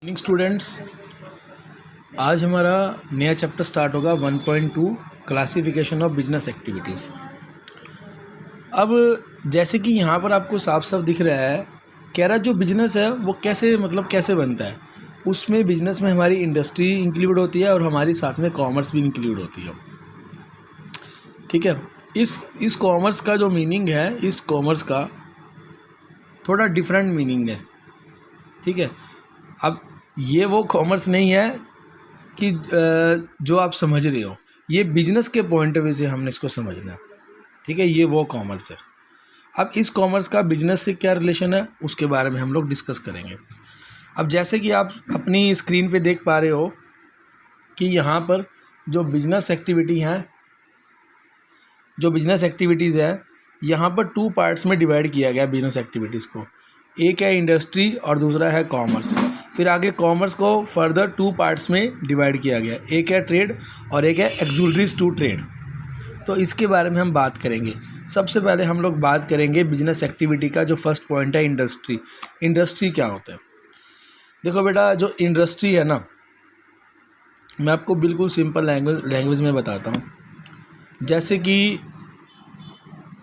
Morning students, आज हमारा नया चैप्टर स्टार्ट होगा 1.2 क्लासिफिकेशन ऑफ बिजनेस एक्टिविटीज़। अब जैसे कि यहाँ पर आपको साफ साफ दिख रहा है, कह रहा जो बिजनेस है वो कैसे बनता है। उसमें बिजनेस में हमारी इंडस्ट्री इंक्लूड होती है और हमारी साथ में कॉमर्स भी इंक्लूड होती है। ठीक है, इस कॉमर्स का जो मीनिंग है, इस कॉमर्स का थोड़ा डिफरेंट मीनिंग है। ठीक है, अब ये वो कॉमर्स नहीं है कि जो आप समझ रहे हो, ये बिजनेस के पॉइंट ऑफ व्यू से हमने इसको समझना है। ठीक है, ये वो कॉमर्स है। अब इस कॉमर्स का बिजनेस से क्या रिलेशन है, उसके बारे में हम लोग डिस्कस करेंगे। अब जैसे कि आप अपनी स्क्रीन पे देख पा रहे हो कि यहाँ पर जो बिजनेस एक्टिविटीज़ है, यहाँ पर 2 पार्ट्स में डिवाइड किया गया बिजनेस एक्टिविटीज़ को। एक है इंडस्ट्री और दूसरा है कॉमर्स। फिर आगे कॉमर्स को फर्दर 2 पार्ट्स में डिवाइड किया गया, एक है ट्रेड और एक है एक्सक्लूसिव टू ट्रेड। तो इसके बारे में हम बात करेंगे। सबसे पहले हम लोग बात करेंगे बिजनेस एक्टिविटी का जो फर्स्ट पॉइंट है, इंडस्ट्री। इंडस्ट्री क्या होता है? देखो बेटा, जो इंडस्ट्री है ना, मैं आपको बिल्कुल सिंपल लैंग्वेज में बताता हूँ। जैसे कि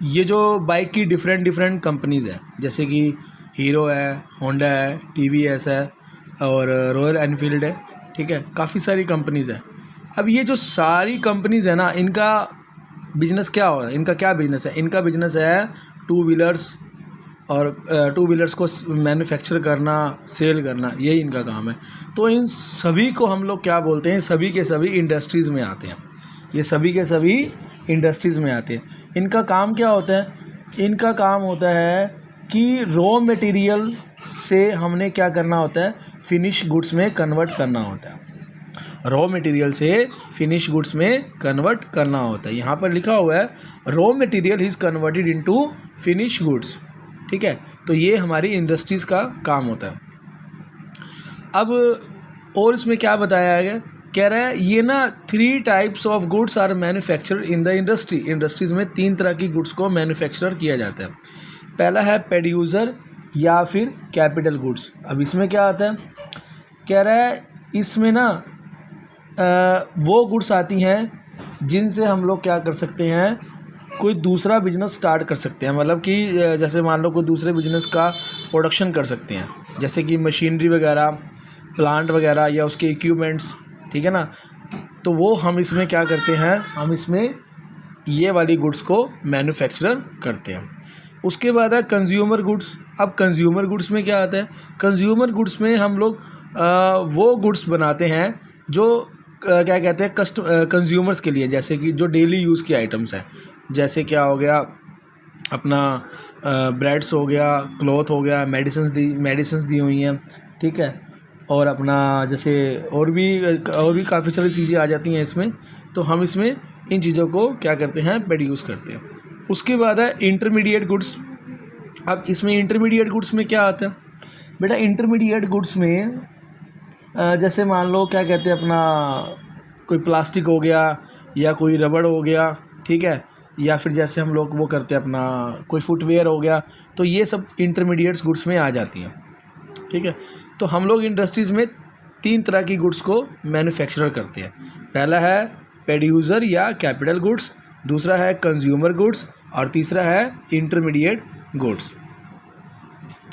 ये जो बाइक की डिफरेंट कंपनीज़ है, जैसे कि हीरो है, होंडा है, टीवीएस है और रॉयल एनफील्ड है। ठीक है, काफ़ी सारी कंपनीज़ है। अब ये जो सारी कंपनीज़ है ना, इनका बिजनेस क्या हो रहा है? इनका क्या बिजनेस है? इनका बिजनेस है टू व्हीलर्स और टू व्हीलर्स को मैन्युफैक्चर करना, सेल करना, यही इनका काम है। तो इन सभी को हम लोग क्या बोलते हैं? सभी के सभी इंडस्ट्रीज़ में आते हैं। ये सभी के सभी इंडस्ट्रीज़ में आते हैं। इनका काम क्या होता है? इनका काम होता है कि रॉ मटेरियल से हमने क्या करना होता है? फिनिश गुड्स में कन्वर्ट करना होता है। रॉ मटेरियल से फिनिश गुड्स में कन्वर्ट करना होता है। यहाँ पर लिखा हुआ है raw material is converted into finish goods. ठीक है, तो ये हमारी इंडस्ट्रीज़ का काम होता है। अब और इसमें क्या बताया गया? कह रहा है ये ना 3 types of goods are manufactured in the industry. Industries में 3 तरह की गुड्स को मैन्युफैक्चर किया जाता है। पहला है प्रोड्यूसर या फिर कैपिटल गुड्स। अब इसमें क्या आता है? कह रहा है इसमें ना वो गुड्स आती हैं जिनसे हम लोग क्या कर सकते हैं? कोई दूसरा बिजनेस स्टार्ट कर सकते हैं। मतलब कि जैसे मान लो कोई दूसरे बिजनेस का प्रोडक्शन कर सकते हैं, जैसे कि मशीनरी वगैरह, प्लांट वगैरह या उसके इक्विपमेंट्स। ठीक है ना, तो वो हम इसमें क्या करते हैं? हम इसमें ये वाली गुड्स को मैन्युफैक्चर करते हैं। उसके बाद है कंज्यूमर गुड्स। अब कंज्यूमर गुड्स में क्या आता है? कंज्यूमर गुड्स में हम लोग वो गुड्स बनाते हैं जो क्या कहते हैं, कंज्यूमर्स के लिए, जैसे कि जो डेली यूज़ के आइटम्स हैं। जैसे क्या हो गया अपना ब्रेड्स हो गया, क्लॉथ हो गया, मेडिसिन्स दी हुई हैं। ठीक है, और अपना जैसे और भी काफ़ी सारी चीज़ें आ जाती हैं इसमें। तो हम इसमें इन चीज़ों को क्या करते हैं? प्रोड्यूस करते हैं। उसके बाद है इंटरमीडिएट गुड्स। अब इसमें इंटरमीडिएट गुड्स में क्या आता है बेटा? इंटरमीडिएट गुड्स में जैसे मान लो क्या कहते हैं, अपना कोई प्लास्टिक हो गया या कोई रबड़ हो गया। ठीक है, या फिर जैसे हम लोग वो करते हैं अपना कोई फुटवेयर हो गया। तो ये सब इंटरमीडिएट्स गुड्स में आ जाती हैं। ठीक है, तो हम लोग इंडस्ट्रीज़ में 3 तरह की गुड्स को मैन्युफैक्चर करते हैं। पहला है प्रोड्यूसर या कैपिटल गुड्स, दूसरा है कंज्यूमर गुड्स और तीसरा है इंटरमीडिएट गुड्स।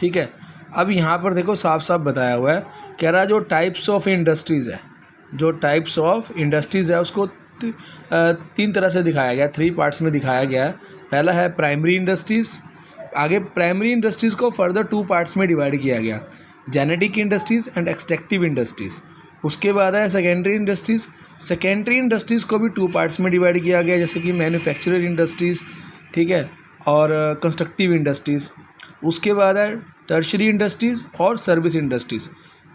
ठीक है, अब यहाँ पर देखो साफ साफ बताया हुआ है। कह रहा है जो टाइप्स ऑफ इंडस्ट्रीज़ है उसको 3 तरह से दिखाया गया, 3 पार्ट्स में दिखाया गया है। पहला है प्राइमरी इंडस्ट्रीज़। आगे प्राइमरी इंडस्ट्रीज़ को फर्दर 2 पार्ट्स में डिवाइड किया गया, genetic industries and extractive industries. उसके बाद है सेकेंडरी इंडस्ट्रीज़। सेकेंडरी इंडस्ट्रीज़ को भी 2 पार्ट्स में डिवाइड किया गया, जैसे कि मैन्युफैक्चरर इंडस्ट्रीज़, ठीक है, और कंस्ट्रक्टिव इंडस्ट्रीज़। उसके बाद है टर्शरी इंडस्ट्रीज़ और सर्विस इंडस्ट्रीज़।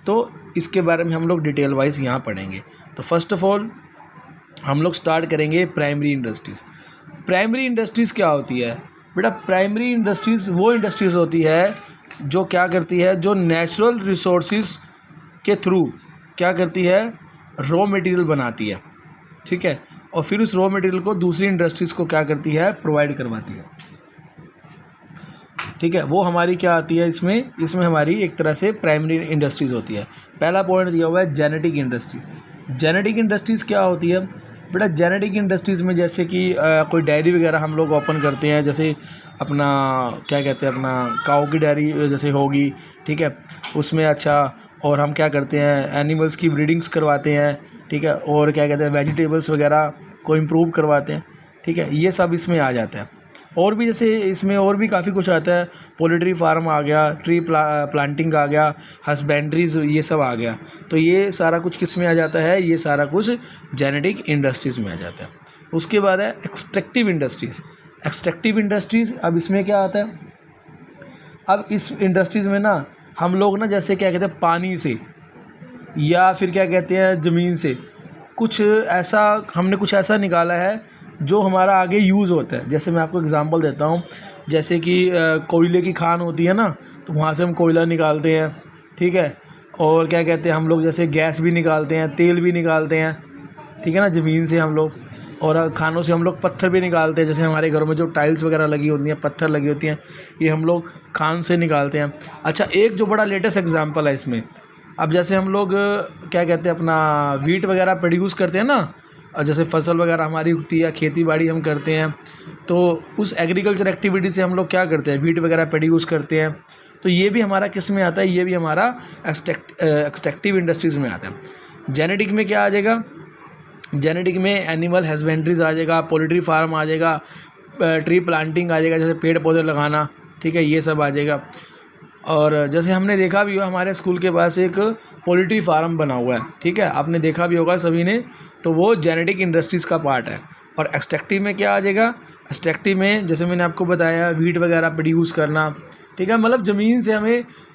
तो इसके बारे में हम लोग डिटेल वाइज यहाँ पढ़ेंगे। तो फर्स्ट ऑफ ऑल हम लोग स्टार्ट करेंगे प्राइमरी इंडस्ट्रीज़। प्राइमरी इंडस्ट्रीज़ क्या होती है बेटा? प्राइमरी इंडस्ट्रीज़ वो इंडस्ट्रीज़ होती है जो क्या करती है, जो नेचुरल रिसोर्सेज के थ्रू क्या करती है? रॉ मटेरियल बनाती है। ठीक है, और फिर उस रॉ मटेरियल को दूसरी इंडस्ट्रीज़ को क्या करती है? प्रोवाइड करवाती है। ठीक है, वो हमारी क्या आती है इसमें हमारी एक तरह से प्राइमरी इंडस्ट्रीज़ होती है। पहला पॉइंट दिया हुआ है जेनेटिक इंडस्ट्रीज़। जेनेटिक इंडस्ट्रीज़ क्या होती है बेटा? जेनेटिक इंडस्ट्रीज़ में जैसे कि कोई डेयरी वगैरह हम लोग ओपन करते हैं, जैसे अपना क्या कहते हैं, अपना काऊ की डेयरी जैसे होगी, ठीक है, उसमें अच्छा, और हम क्या करते हैं, एनिमल्स की ब्रीडिंग्स करवाते हैं, ठीक है, और क्या कहते हैं, वेजिटेबल्स वगैरह को इम्प्रूव करवाते हैं, ठीक है, ये सब इसमें आ जाता है। और भी जैसे इसमें और भी काफ़ी कुछ आता है, पोल्ट्री फार्म आ गया, ट्री प्लांटिंग आ गया, हस्बेंड्रीज, ये सब आ गया। तो ये सारा कुछ किस में आ जाता है? ये सारा कुछ जेनेटिक इंडस्ट्रीज़ में आ जाता है। उसके बाद है एक्सट्रैक्टिव इंडस्ट्रीज़। एक्सट्रैक्टिव इंडस्ट्रीज़, अब इसमें क्या आता है? अब इस इंडस्ट्रीज़ में ना हम लोग ना जैसे क्या कहते हैं, पानी से या फिर क्या कहते हैं, ज़मीन से कुछ ऐसा निकाला है जो हमारा आगे यूज़ होता है। जैसे मैं आपको एग्जांपल देता हूँ, जैसे कि कोयले की खान होती है ना, तो वहाँ से हम कोयला निकालते हैं, ठीक है, और क्या कहते हैं, हम लोग जैसे गैस भी निकालते हैं, तेल भी निकालते हैं, ठीक है ना, ज़मीन से हम लोग। और खानों से हम लोग पत्थर भी निकालते हैं, जैसे हमारे घरों में जो टाइल्स वगैरह लगी होती हैं, पत्थर लगी होती हैं, ये हम लोग खान से निकालते हैं। अच्छा, एक जो बड़ा लेटेस्ट एग्जांपल है इसमें, अब जैसे हम लोग क्या कहते हैं, अपना वीट वगैरह प्रोड्यूस करते हैं ना, और जैसे फसल वगैरह हमारी उगती है, खेती बाड़ी हम करते हैं, तो उस एग्रीकल्चर एक्टिविटी से हम लोग क्या करते हैं, वीट वगैरह प्रोड्यूस करते हैं। तो ये भी हमारा किस में आता है? ये भी हमारा एक्सट्रैक्टिव इंडस्ट्रीज़ में आता है। जेनेटिक में क्या आ जाएगा? जेनेटिक में एनिमल हस्बेंड्रीज आ जाएगा, पोल्ट्री फार्म आ जाएगा, ट्री प्लांटिंग आ जाएगा, जैसे पेड़ पौधे लगाना, ठीक है, ये सब आ जाएगा। और जैसे हमने देखा भी हुआ, हमारे स्कूल के पास एक पोल्ट्री फार्म बना हुआ है, ठीक है, आपने देखा भी होगा सभी ने, तो वो जेनेटिक इंडस्ट्रीज़ का पार्ट है। और एक्सट्रैक्टिव में क्या आ जाएगा? एक्सट्रैक्टिव में जैसे मैंने आपको बताया, वीट वगैरह प्रोड्यूस करना, ठीक है, मतलब ज़मीन से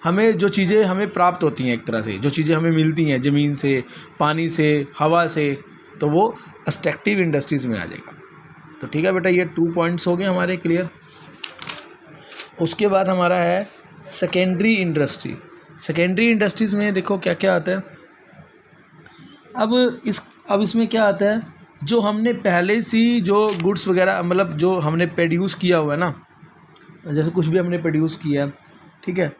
हमें जो चीज़ें हमें प्राप्त होती हैं, एक तरह से जो चीज़ें हमें मिलती हैं ज़मीन से, पानी से, हवा से, तो वो एक्सट्रैक्टिव इंडस्ट्रीज़ में आ जाएगा। तो ठीक है बेटा, ये 2 पॉइंट्स हो गए हमारे क्लियर। उसके बाद हमारा है सेकेंडरी इंडस्ट्री। सेकेंडरी इंडस्ट्रीज़ में देखो क्या क्या आता है। अब इसमें क्या आता है, जो हमने पहले से जो गुड्स वगैरह, मतलब जो हमने प्रोड्यूस किया हुआ है ना, जैसे कुछ भी हमने प्रोड्यूस किया, ठीक है,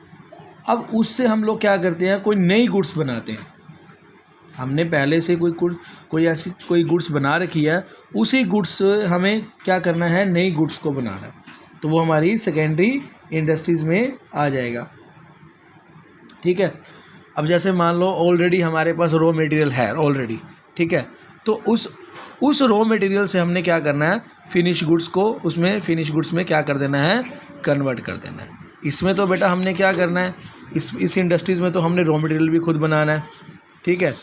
अब उससे हम लोग क्या करते हैं, कोई नई गुड्स बनाते हैं। हमने पहले से कोई ऐसी कोई गुड्स बना रखी है, उसी गुड्स हमें क्या करना है, नई गुड्स को बनाना है, तो वो हमारी सेकेंडरी इंडस्ट्रीज़ में आ जाएगा, ठीक है। अब जैसे मान लो ऑलरेडी हमारे पास रॉ मटेरियल है ऑलरेडी, ठीक है, तो उस रॉ मटेरियल से हमने क्या करना है, फिनिश गुड्स में क्या कर देना है, कन्वर्ट कर देना है। इसमें तो बेटा हमने क्या करना है, इस इंडस्ट्रीज़ में तो हमने रॉ मटेरियल भी खुद बनाना है, ठीक है,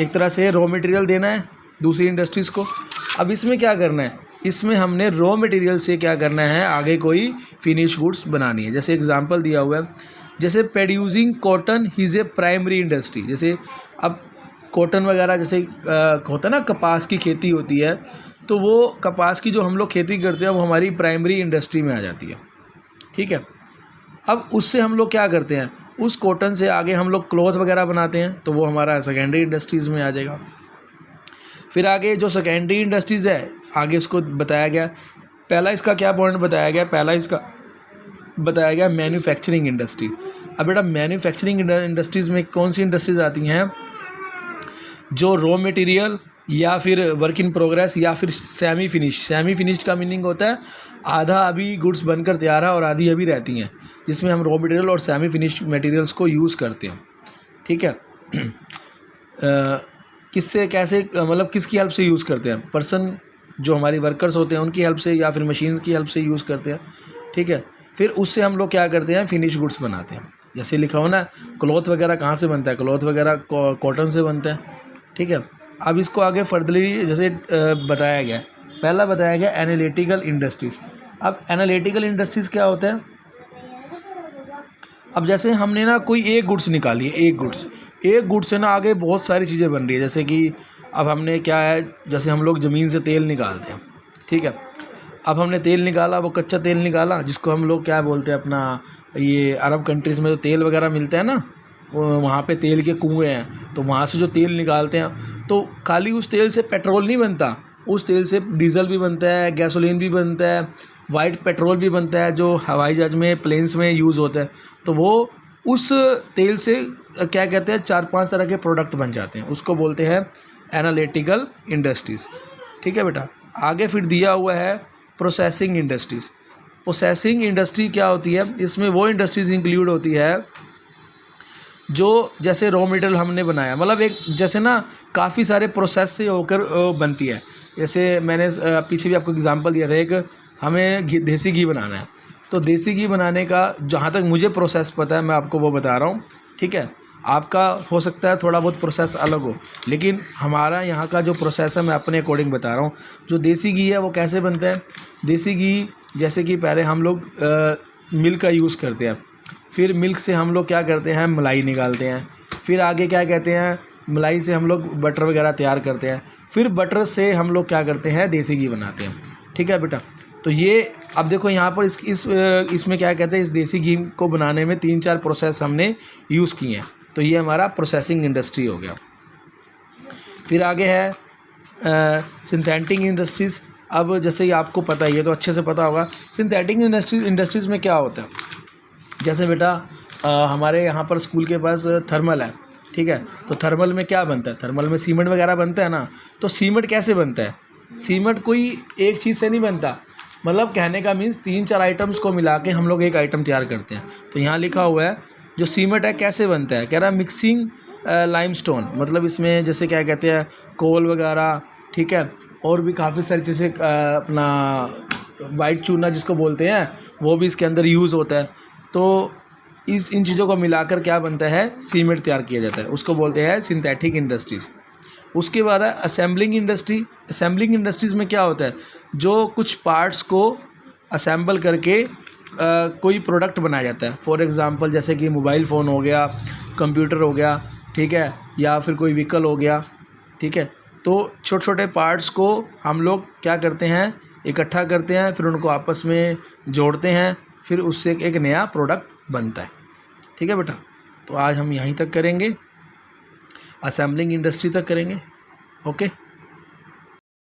एक तरह से रॉ मटेरियल देना है दूसरी इंडस्ट्रीज़ को। अब इसमें क्या करना है, इसमें हमने रॉ मटेरियल से क्या करना है, आगे कोई फिनिश गुड्स बनानी है। जैसे एग्जांपल दिया हुआ है, जैसे producing cotton is a primary industry. जैसे अब कॉटन वगैरह जैसे होता है ना, कपास की खेती होती है, तो वो कपास की जो हम लोग खेती करते हैं वो हमारी प्राइमरी इंडस्ट्री में आ जाती है, ठीक है। अब उससे हम लोग क्या करते हैं, उस कॉटन से आगे हम लोग क्लॉथ वगैरह बनाते हैं, तो वो हमारा सेकेंडरी इंडस्ट्रीज़ में आ जाएगा। फिर आगे जो सेकेंडरी इंडस्ट्रीज़ है, आगे इसको बताया गया, पहला इसका क्या पॉइंट बताया गया, पहला इसका बताया गया मैन्युफैक्चरिंग इंडस्ट्री। अब बेटा मैन्युफैक्चरिंग इंडस्ट्रीज़ में कौन सी इंडस्ट्रीज़ आती हैं, जो रॉ मटेरियल या फिर वर्क इन प्रोग्रेस या फिर सेमी फिनिश्ड का मीनिंग होता है आधा अभी गुड्स बनकर तैयार है और आधी अभी रहती हैं, जिसमें हम रॉ मटेरियल और सेमी फिनिश्ड मटेरियल्स को यूज़ करते हैं, ठीक है। किससे कैसे, मतलब किसकी हेल्प से यूज़ करते हैं, पर्सन जो हमारी वर्कर्स होते हैं उनकी हेल्प से या फिर मशीन की हेल्प से यूज़ करते हैं, ठीक है। फिर उससे हम लोग क्या करते हैं, फिनिश गुड्स बनाते हैं। जैसे लिखा हो ना, क्लॉथ वगैरह कहाँ से बनता है, क्लॉथ वगैरह कॉटन से बनता है, ठीक है। अब इसको आगे फर्दरली जैसे बताया गया, पहला बताया गया एनालिटिकल इंडस्ट्रीज़। अब एनालिटिकल इंडस्ट्रीज़ क्या होता है, अब जैसे हमने ना कोई एक गुड्स निकाली है, एक गुड्स से ना आगे बहुत सारी चीज़ें बन रही है। जैसे कि अब हमने क्या है, जैसे हम लोग ज़मीन से तेल निकालते हैं, ठीक है। अब हमने तेल निकाला, वो कच्चा तेल निकाला, जिसको हम लोग क्या बोलते हैं, अपना ये अरब कंट्रीज़ में जो तेल वगैरह मिलता है ना, वहाँ पे तेल के कुएँ हैं, तो वहाँ से जो तेल निकालते हैं, तो खाली उस तेल से पेट्रोल नहीं बनता, उस तेल से डीजल भी बनता है, गैसोलीन भी बनता है, वाइट पेट्रोल भी बनता है जो हवाई जहाज में, प्लेन्स में यूज़ होता है। तो वो उस तेल से क्या कहते हैं 4-5 तरह के प्रोडक्ट बन जाते हैं, उसको बोलते हैं एनालिटिकल इंडस्ट्रीज़। ठीक है बेटा। आगे फिर दिया हुआ है प्रोसेसिंग इंडस्ट्रीज़। प्रोसेसिंग इंडस्ट्री क्या होती है, इसमें वो इंडस्ट्रीज़ इंक्लूड होती है जो जैसे रॉ मटेरियल हमने बनाया, मतलब एक जैसे ना काफ़ी सारे प्रोसेस से होकर बनती है। जैसे मैंने पीछे भी आपको एग्जांपल दिया था, एक हमें देसी घी बनाना है, तो देसी घी बनाने का जहाँ तक मुझे प्रोसेस पता है मैं आपको वो बता रहा हूँ। ठीक है, आपका हो सकता है थोड़ा बहुत प्रोसेस अलग हो, लेकिन हमारा यहाँ का जो प्रोसेस है मैं अपने अकॉर्डिंग बता रहा हूँ। जो देसी घी है वो कैसे बनता है, देसी घी जैसे कि पहले हम लोग मिल्क का यूज़ करते हैं, फिर मिल्क से हम लोग क्या करते हैं मलाई निकालते हैं, फिर आगे क्या कहते हैं मलाई से हम लोग बटर वगैरह तैयार करते हैं, फिर बटर से हम लोग क्या करते हैं देसी घी बनाते हैं। ठीक है बेटा। तो ये अब देखो यहाँ पर इसमें क्या कहते हैं, इस देसी घी को बनाने में 3-4 प्रोसेस हमने यूज़ किए हैं, तो ये हमारा प्रोसेसिंग इंडस्ट्री हो गया। फिर आगे है सिंथेटिक इंडस्ट्रीज़। अब जैसे ही आपको पता ही है तो अच्छे से पता होगा सिंथेटिक इंडस्ट्रीज़ में क्या होता है। जैसे बेटा हमारे यहाँ पर स्कूल के पास थर्मल है। ठीक है, तो थर्मल में क्या बनता है, थर्मल में सीमेंट वगैरह बनता है ना। तो सीमेंट कैसे बनता है, सीमेंट कोई एक चीज़ से नहीं बनता, मतलब कहने का मीन्स 3-4 आइटम्स को मिला के हम लोग एक आइटम तैयार करते हैं। तो यहाँ लिखा हुआ है जो सीमेंट है कैसे बनता है, कह रहा है मिक्सिंग लाइमस्टोन, मतलब इसमें जैसे क्या कहते हैं कोल वगैरह, ठीक है, और भी काफ़ी सारी चीज़ें, अपना वाइट चूना जिसको बोलते हैं वो भी इसके अंदर यूज़ होता है। तो इन चीज़ों को मिलाकर क्या बनता है, सीमेंट तैयार किया जाता है, उसको बोलते हैं सिंथेटिक इंडस्ट्रीज़। उसके बाद है असेंबलिंग इंडस्ट्री। असेंबलिंग इंडस्ट्रीज़ में क्या होता है, जो कुछ पार्ट्स को असेंबल करके कोई प्रोडक्ट बनाया जाता है। फॉर एग्ज़ाम्पल जैसे कि मोबाइल फ़ोन हो गया, कंप्यूटर हो गया, ठीक है, या फिर कोई व्हीकल हो गया। ठीक है, तो छोटे छोटे पार्ट्स को हम लोग क्या करते हैं, इकट्ठा करते हैं, फिर उनको आपस में जोड़ते हैं, फिर उससे एक नया प्रोडक्ट बनता है। ठीक है बेटा, तो आज हम यहीं तक करेंगे, असेंबलिंग इंडस्ट्री तक करेंगे। ओके।